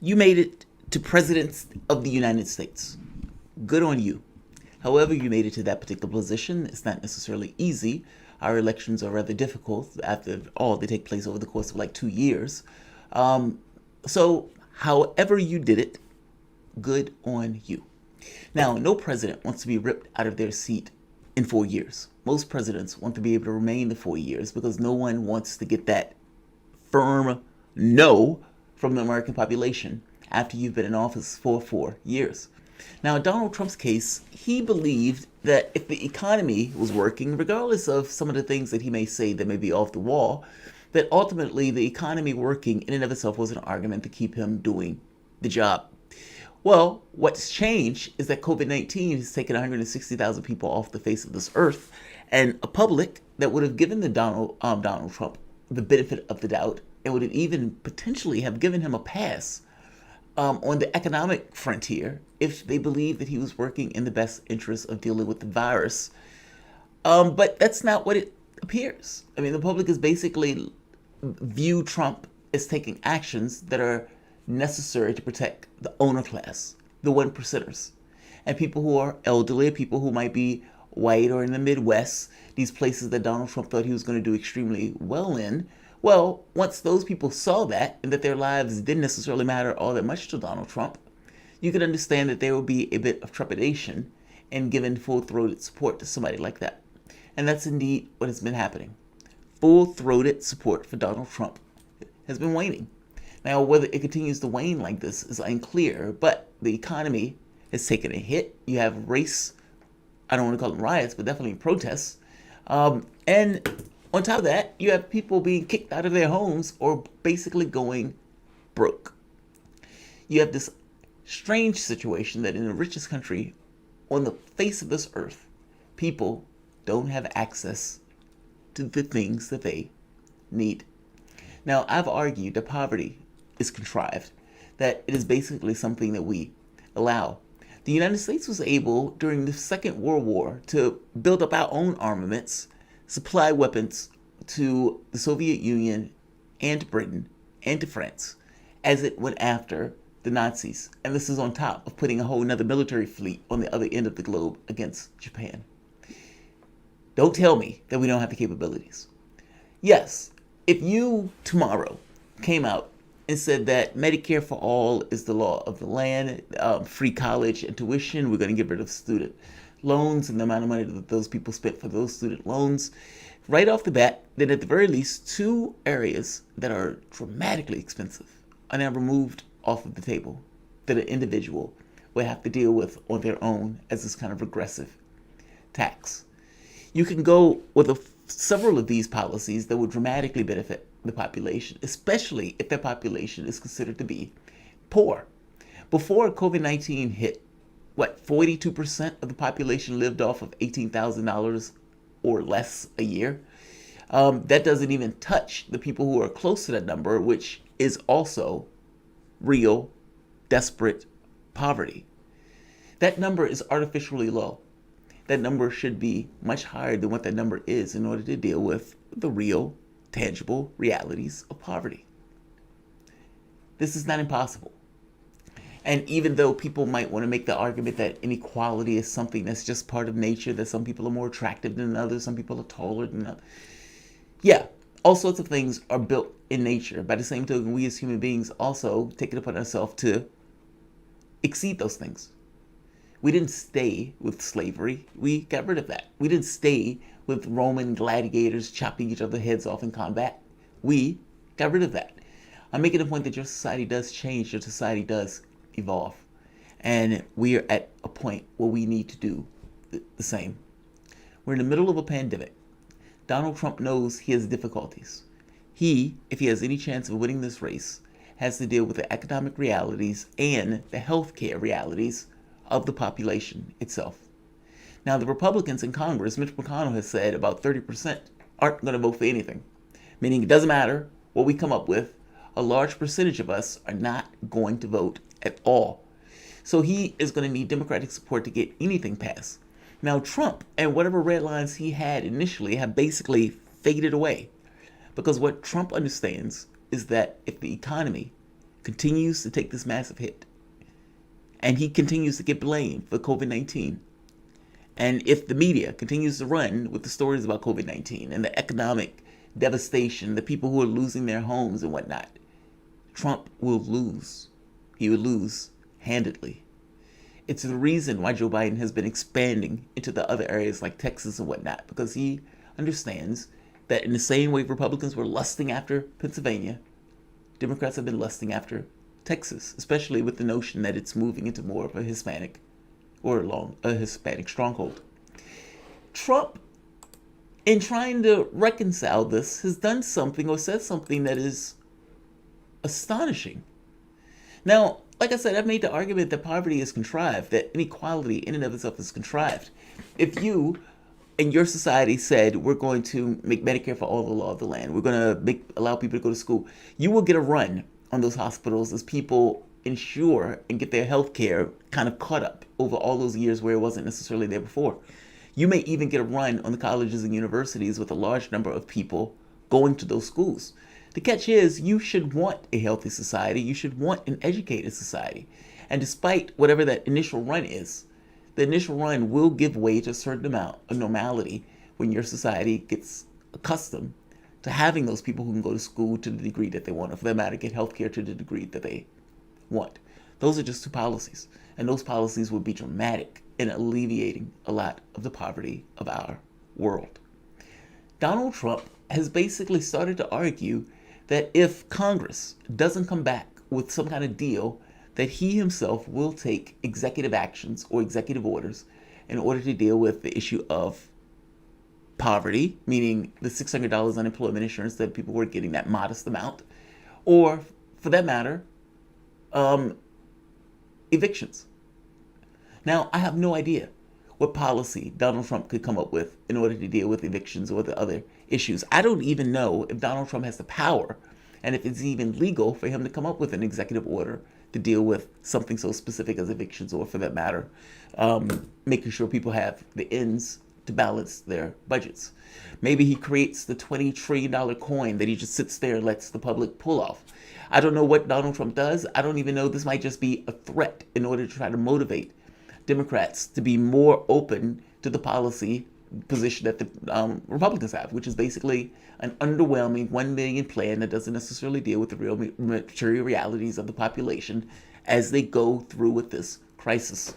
You made it to President of the United States. Good on you. However, you made it to that particular position. It's not necessarily easy. Our elections are rather difficult. After all, they take place over the course of like 2 years. So, however you did it, good on you. Now, no president wants to be ripped out of their seat in 4 years. Most presidents want to be able to remain the 4 years because no one wants to get that firm no from the American population after you've been in office for 4 years. Now, in Donald Trump's case, he believed that if the economy was working, regardless of some of the things that he may say that may be off the wall, that ultimately the economy working in and of itself was an argument to keep him doing the job. Well, what's changed is that COVID-19 has taken 160,000 people off the face of this earth, and a public that would have given the Donald Trump the benefit of the doubt and would have even potentially have given him a pass on the economic frontier if they believed that he was working in the best interest of dealing with the virus. But that's not what it appears. I mean, the public has basically viewed Trump as taking actions that are necessary to protect the owner class, the one percenters, and people who are elderly, people who might be white or in the Midwest, these places that Donald Trump thought he was going to do extremely well in. Well, once those people saw that and that their lives didn't necessarily matter all that much to Donald Trump, you could understand that there would be a bit of trepidation in giving full-throated support to somebody like that. And that's indeed what has been happening. Full-throated support for Donald Trump has been waning. Now, whether it continues to wane like this is unclear, but the economy has taken a hit. You have race, I don't want to call them riots, but definitely protests. And on top of that, you have people being kicked out of their homes or basically going broke. You have this strange situation that in the richest country on the face of this earth, people don't have access to the things that they need. Now, I've argued that poverty is contrived, that it is basically something that we allow. The United States was able, during the Second World War, to build up our own armaments, supply weapons to the Soviet Union and to Britain and to France as it went after the Nazis. And this is on top of putting a whole another military fleet on the other end of the globe against Japan. Don't tell me that we don't have the capabilities. Yes, if you tomorrow came out and said that Medicare for all is the law of the land, free college and tuition, we're going to get rid of student loans and the amount of money that those people spent for those student loans, right off the bat, then at the very least, two areas that are dramatically expensive are now removed off of the table that an individual would have to deal with on their own as this kind of regressive tax. You can go with several of these policies that would dramatically benefit the population, especially if that population is considered to be poor. Before COVID-19 hit, 42% of the population lived off of $18,000 or less a year. That doesn't even touch the people who are close to that number, which is also real, desperate poverty. That number is artificially low. That number should be much higher than what that number is in order to deal with the real, tangible realities of poverty. This is not impossible. And even though people might want to make the argument that inequality is something that's just part of nature, that some people are more attractive than others, some people are taller than others. Yeah, all sorts of things are built in nature. By the same token, we as human beings also take it upon ourselves to exceed those things. We didn't stay with slavery. We got rid of that. We didn't stay with Roman gladiators chopping each other's heads off in combat. We got rid of that. I'm making the point that your society does change. Your society does evolve. And we are at a point where we need to do the same. We're in the middle of a pandemic. Donald Trump knows he has difficulties. He, if he has any chance of winning this race, has to deal with the economic realities and the healthcare realities of the population itself. Now, the Republicans in Congress, Mitch McConnell has said about 30% aren't going to vote for anything, meaning it doesn't matter what we come up with, a large percentage of us are not going to vote at all. So he is going to need Democratic support to get anything passed. Now, Trump and whatever red lines he had initially have basically faded away, because what Trump understands is that if the economy continues to take this massive hit. And he continues to get blamed for COVID-19. And if the media continues to run with the stories about COVID-19 and the economic devastation, the people who are losing their homes and whatnot, Trump will lose. He will lose handedly. It's the reason why Joe Biden has been expanding into the other areas like Texas and whatnot, because he understands that in the same way Republicans were lusting after Pennsylvania, Democrats have been lusting after Texas, especially with the notion that it's moving into more of a Hispanic or along a Hispanic stronghold. Trump, in trying to reconcile this, has done something or said something that is astonishing. Now, like I said, I've made the argument that poverty is contrived, that inequality in and of itself is contrived. If you and your society said, we're going to make Medicare for all the law of the land, we're going to allow people to go to school, you will get a run on those hospitals as people ensure and get their health care kind of caught up over all those years where it wasn't necessarily there before. You may even get a run on the colleges and universities with a large number of people going to those schools. The catch is, you should want a healthy society. You should want an educated society. And despite whatever that initial run is, the initial run will give way to a certain amount of normality when your society gets accustomed to having those people who can go to school to the degree that they want, or for that matter, get health care to the degree that they want. Those are just two policies. And those policies would be dramatic in alleviating a lot of the poverty of our world. Donald Trump has basically started to argue that if Congress doesn't come back with some kind of deal, that he himself will take executive actions or executive orders in order to deal with the issue of poverty, meaning the $600 unemployment insurance that people were getting, that modest amount, or for that matter, evictions. Now, I have no idea what policy Donald Trump could come up with in order to deal with evictions or the other issues. I don't even know if Donald Trump has the power and if it's even legal for him to come up with an executive order to deal with something so specific as evictions, or for that matter, making sure people have the ends to balance their budgets. Maybe he creates the $20 trillion coin that he just sits there and lets the public pull off. I don't know what Donald Trump does. I don't even know. This might just be a threat in order to try to motivate Democrats to be more open to the policy position that the Republicans have, which is basically an underwhelming 1 million plan that doesn't necessarily deal with the real material realities of the population as they go through with this crisis.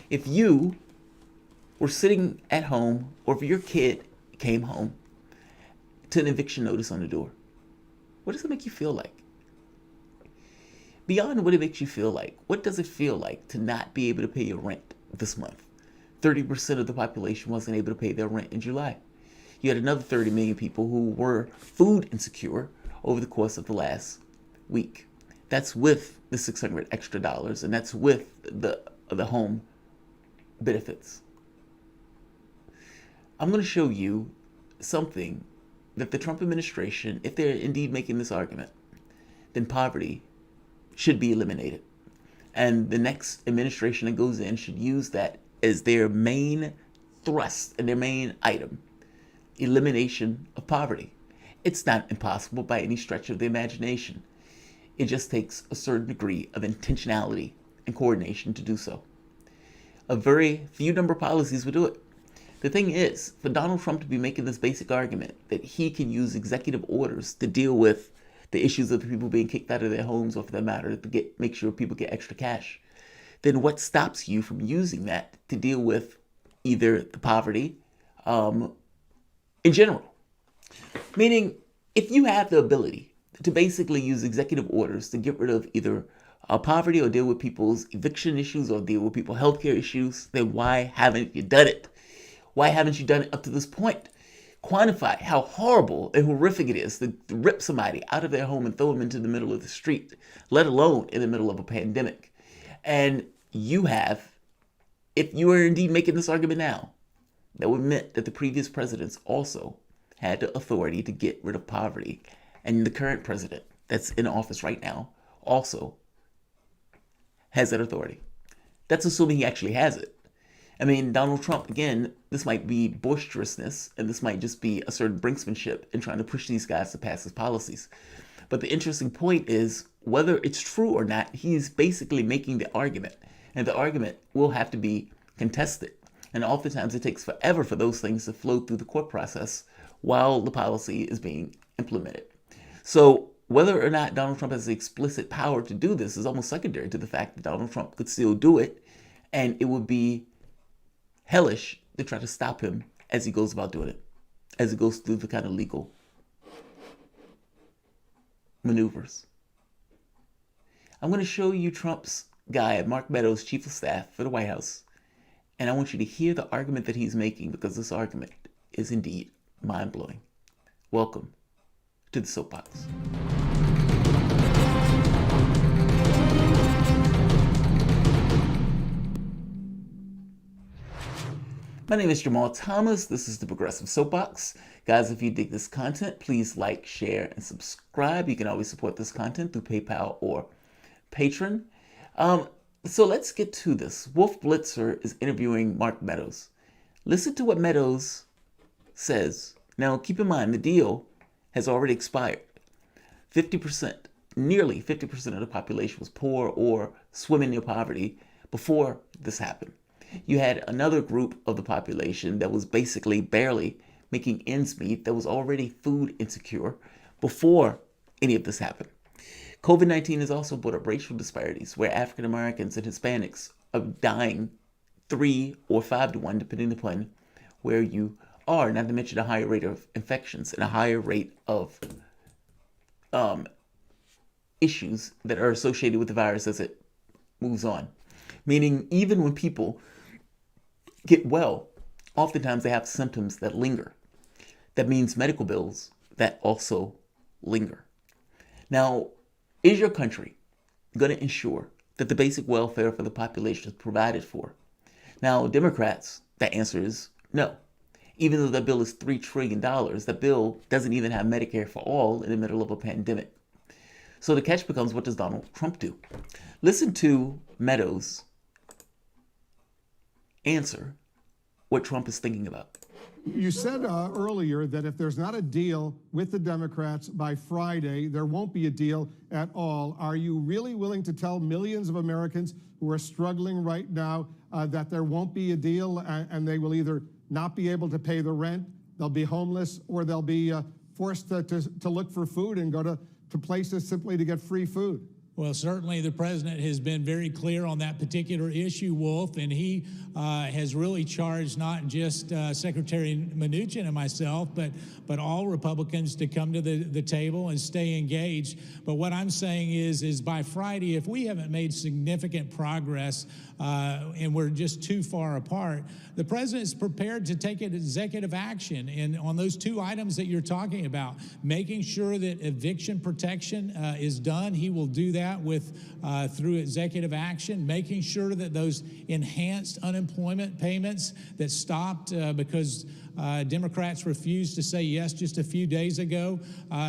If you were sitting at home, or if your kid came home to an eviction notice on the door, what does it make you feel like? Beyond what it makes you feel like, what does it feel like to not be able to pay your rent this month? 30% of the population wasn't able to pay their rent in July. You had another 30 million people who were food insecure over the course of the last week. That's with the $600 extra, and that's with the home benefits. I'm going to show you something that the Trump administration, if they're indeed making this argument, then poverty should be eliminated. And the next administration that goes in should use that as their main thrust and their main item: elimination of poverty. It's not impossible by any stretch of the imagination. It just takes a certain degree of intentionality and coordination to do so. A very few number of policies would do it. The thing is, for Donald Trump to be making this basic argument that he can use executive orders to deal with the issues of the people being kicked out of their homes, or for that matter, to make sure people get extra cash, then what stops you from using that to deal with either the poverty in general? Meaning, if you have the ability to basically use executive orders to get rid of either poverty, or deal with people's eviction issues, or deal with people's healthcare issues, then why haven't you done it? Why haven't you done it up to this point? Quantify how horrible and horrific it is to rip somebody out of their home and throw them into the middle of the street, let alone in the middle of a pandemic. And you have, if you are indeed making this argument now, that would mean that the previous presidents also had the authority to get rid of poverty. And the current president that's in office right now also has that authority. That's assuming he actually has it. I mean, Donald Trump, again, this might be boisterousness, and this might just be a certain brinksmanship in trying to push these guys to pass his policies. But the interesting point is whether it's true or not, he's basically making the argument. And the argument will have to be contested. And oftentimes it takes forever for those things to flow through the court process while the policy is being implemented. So whether or not Donald Trump has the explicit power to do this is almost secondary to the fact that Donald Trump could still do it. And it would be hellish to try to stop him as he goes about doing it, as he goes through the kind of legal maneuvers. I'm going to show you Trump's guy, Mark Meadows, chief of staff for the White House. And I want you to hear the argument that he's making, because this argument is indeed mind-blowing. Welcome to the Soapbox. My name is Jamarl Thomas. This is the Progressive Soapbox. Guys, if you dig this content, please like, share, and subscribe. You can always support this content through PayPal or Patreon. So let's get to this. Wolf Blitzer is interviewing Mark Meadows. Listen to what Meadows says. Now, keep in mind, the deal has already expired. 50%, nearly 50% of the population was poor or swimming near poverty before this happened. You had another group of the population that was basically barely making ends meet, that was already food insecure before any of this happened. COVID-19 has also brought up racial disparities where African Americans and Hispanics are dying 3 or 5 to 1, depending upon where you are, not to mention a higher rate of infections and a higher rate of issues that are associated with the virus as it moves on. Meaning, even when people get well, oftentimes they have symptoms that linger. That means medical bills that also linger. Now, is your country going to ensure that the basic welfare for the population is provided for? Now, Democrats, that answer is no. Even though that bill is $3 trillion, that bill doesn't even have Medicare for all in the middle of a pandemic. So the catch becomes, what does Donald Trump do? Listen to Meadows answer what Trump is thinking about. You said earlier that if there's not a deal with the Democrats by Friday, there won't be a deal at all. Are you really willing to tell millions of Americans who are struggling right now that there won't be a deal and they will either not be able to pay the rent, they'll be homeless, or they'll be forced to look for food and go to places simply to get free food? Well, certainly the president has been very clear on that particular issue, Wolf, and he has really charged not just Secretary Mnuchin and myself, but all Republicans to come to the table and stay engaged. But what I'm saying is by Friday, if we haven't made significant progress and we're just too far apart, the president is prepared to take an executive action on those 2 items that you're talking about, making sure that eviction protection is done. He will do that through executive action, making sure that those enhanced unemployment payments that stopped because Democrats refused to say yes just a few days ago.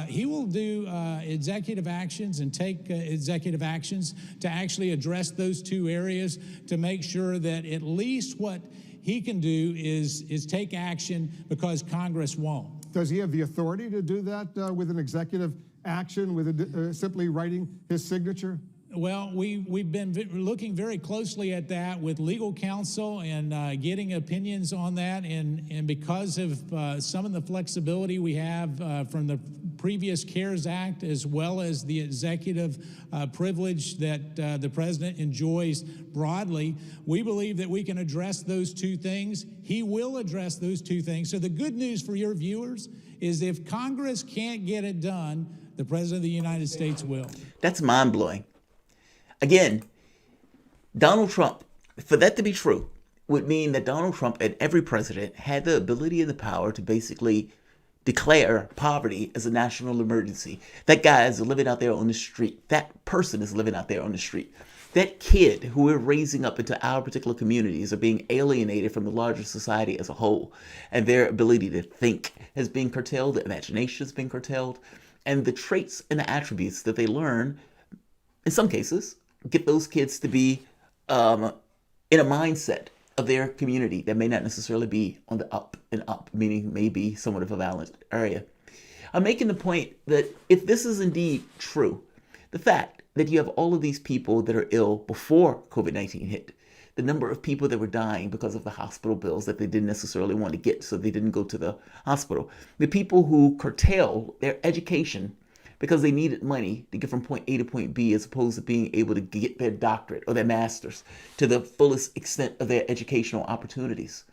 He will do executive actions and take executive actions to actually address those 2 areas to make sure that at least what he can do is take action because Congress won't. Does he have the authority to do that with an executive action, with simply writing his signature? Well, we've been looking very closely at that with legal counsel and getting opinions on that. And because of some of the flexibility we have from the previous CARES Act, as well as the executive privilege that the president enjoys broadly, we believe that we can address those 2 things. He will address those 2 things. So the good news for your viewers is if Congress can't get it done, the president of the United States will. That's mind-blowing. Again, Donald Trump, for that to be true, would mean that Donald Trump and every president had the ability and the power to basically declare poverty as a national emergency. That guy is living out there on the street. That person is living out there on the street. That kid who we're raising up into our particular communities are being alienated from the larger society as a whole. And their ability to think has been curtailed. The imagination has been curtailed. And the traits and the attributes that they learn, in some cases, get those kids to be in a mindset of their community that may not necessarily be on the up and up, meaning maybe somewhat of a violent area. I'm making the point that if this is indeed true, the fact that you have all of these people that are ill before COVID-19 hit, the number of people that were dying because of the hospital bills that they didn't necessarily want to get, so they didn't go to the hospital, the people who curtail their education because they needed money to get from point A to point B as opposed to being able to get their doctorate or their master's to the fullest extent of their educational opportunities.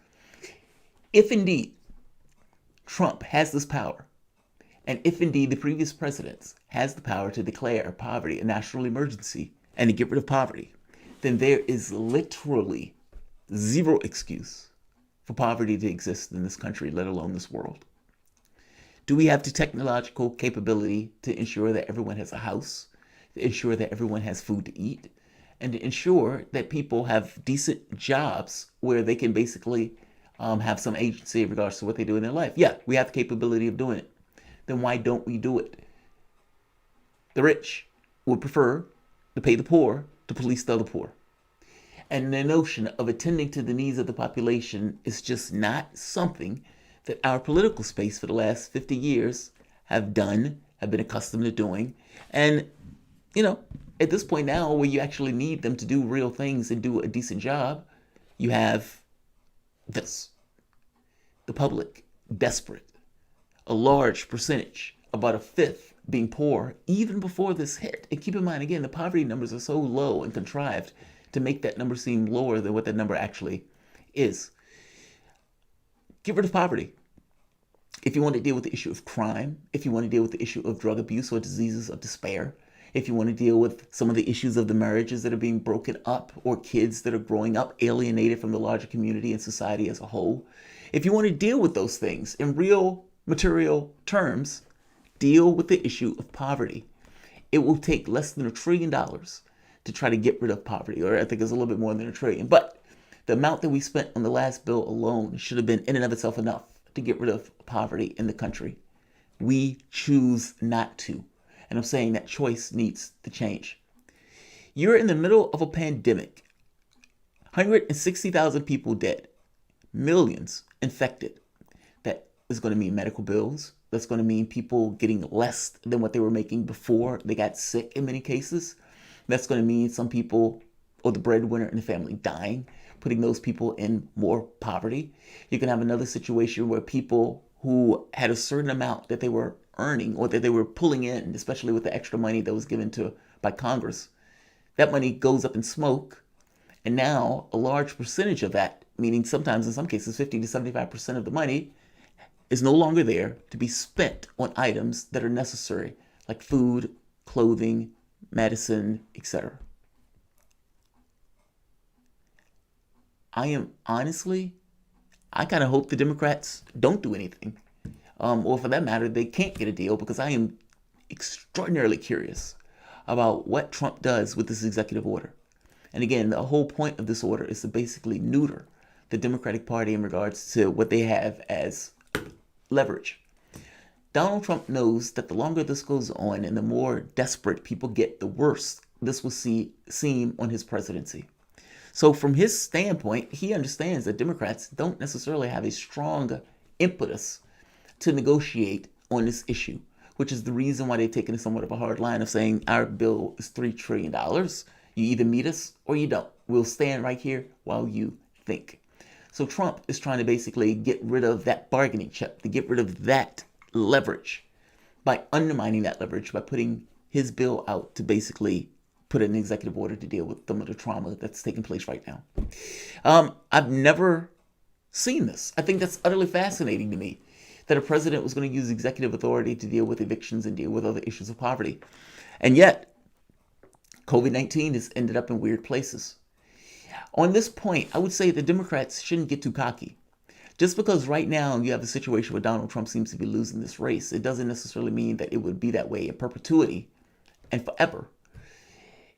If indeed Trump has this power, and if indeed the previous presidents has the power to declare poverty a national emergency and to get rid of poverty, then there is literally zero excuse for poverty to exist in this country, let alone this world. Do we have the technological capability to ensure that everyone has a house, to ensure that everyone has food to eat, and to ensure that people have decent jobs where they can basically have some agency in regards to what they do in their life? Yeah, we have the capability of doing it. Then why don't we do it? The rich would prefer to pay the poor to police the other poor. And the notion of attending to the needs of the population is just not something that our political space for the last 50 years have done, have been accustomed to doing. And, at this point now where you actually need them to do real things and do a decent job, you have this. The public, desperate. A large percentage, about a fifth, being poor even before this hit. And keep in mind, again, the poverty numbers are so low and contrived to make that number seem lower than what that number actually is. Get rid of poverty. If you want to deal with the issue of crime, if you want to deal with the issue of drug abuse or diseases of despair, if you want to deal with some of the issues of the marriages that are being broken up or kids that are growing up alienated from the larger community and society as a whole, if you want to deal with those things in real material terms, deal with the issue of poverty. It will take less than $1 trillion to try to get rid of poverty, or I think it's a little bit more than $1 trillion. But the amount that we spent on the last bill alone should have been in and of itself enough to get rid of poverty in the country. We choose not to. And I'm saying that choice needs to change. You're in the middle of a pandemic. 160,000 people dead. Millions infected. That is going to mean medical bills. That's going to mean people getting less than what they were making before they got sick in many cases. That's going to mean some people, or the breadwinner in the family, dying, putting those people in more poverty. You can have another situation where people who had a certain amount that they were earning or that they were pulling in, especially with the extra money that was given to by Congress, that money goes up in smoke. And now a large percentage of that, meaning sometimes in some cases 50 to 75% of the money, is no longer there to be spent on items that are necessary, like food, clothing, medicine, etc. I kind of hope the Democrats don't do anything. Or for that matter, they can't get a deal, because I am extraordinarily curious about what Trump does with this executive order. And again, the whole point of this order is to basically neuter the Democratic Party in regards to what they have as leverage. Donald Trump knows that the longer this goes on and the more desperate people get, the worse this will seem on his presidency. So from his standpoint, he understands that Democrats don't necessarily have a strong impetus to negotiate on this issue, which is the reason why they've taken somewhat of a hard line of saying our bill is $3 trillion. You either meet us or you don't. We'll stand right here while you think. So Trump is trying to basically get rid of that bargaining chip, to get rid of that leverage by undermining that leverage, by putting his bill out to basically put an executive order to deal with some of the trauma that's taking place right now. I've never seen this. I think that's utterly fascinating to me, that a president was going to use executive authority to deal with evictions and deal with other issues of poverty. And yet, COVID-19 has ended up in weird places. On this point, I would say the Democrats shouldn't get too cocky. Just because right now you have a situation where Donald Trump seems to be losing this race, it doesn't necessarily mean that it would be that way in perpetuity and forever.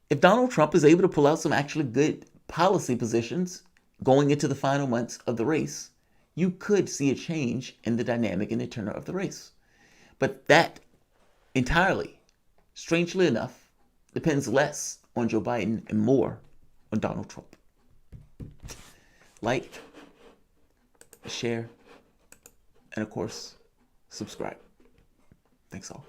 If Donald Trump is able to pull out some actually good policy positions going into the final months of the race, you could see a change in the dynamic and the tenor of the race. But that entirely, strangely enough, depends less on Joe Biden and more on Donald Trump. Like, share, and of course, subscribe. Thanks all.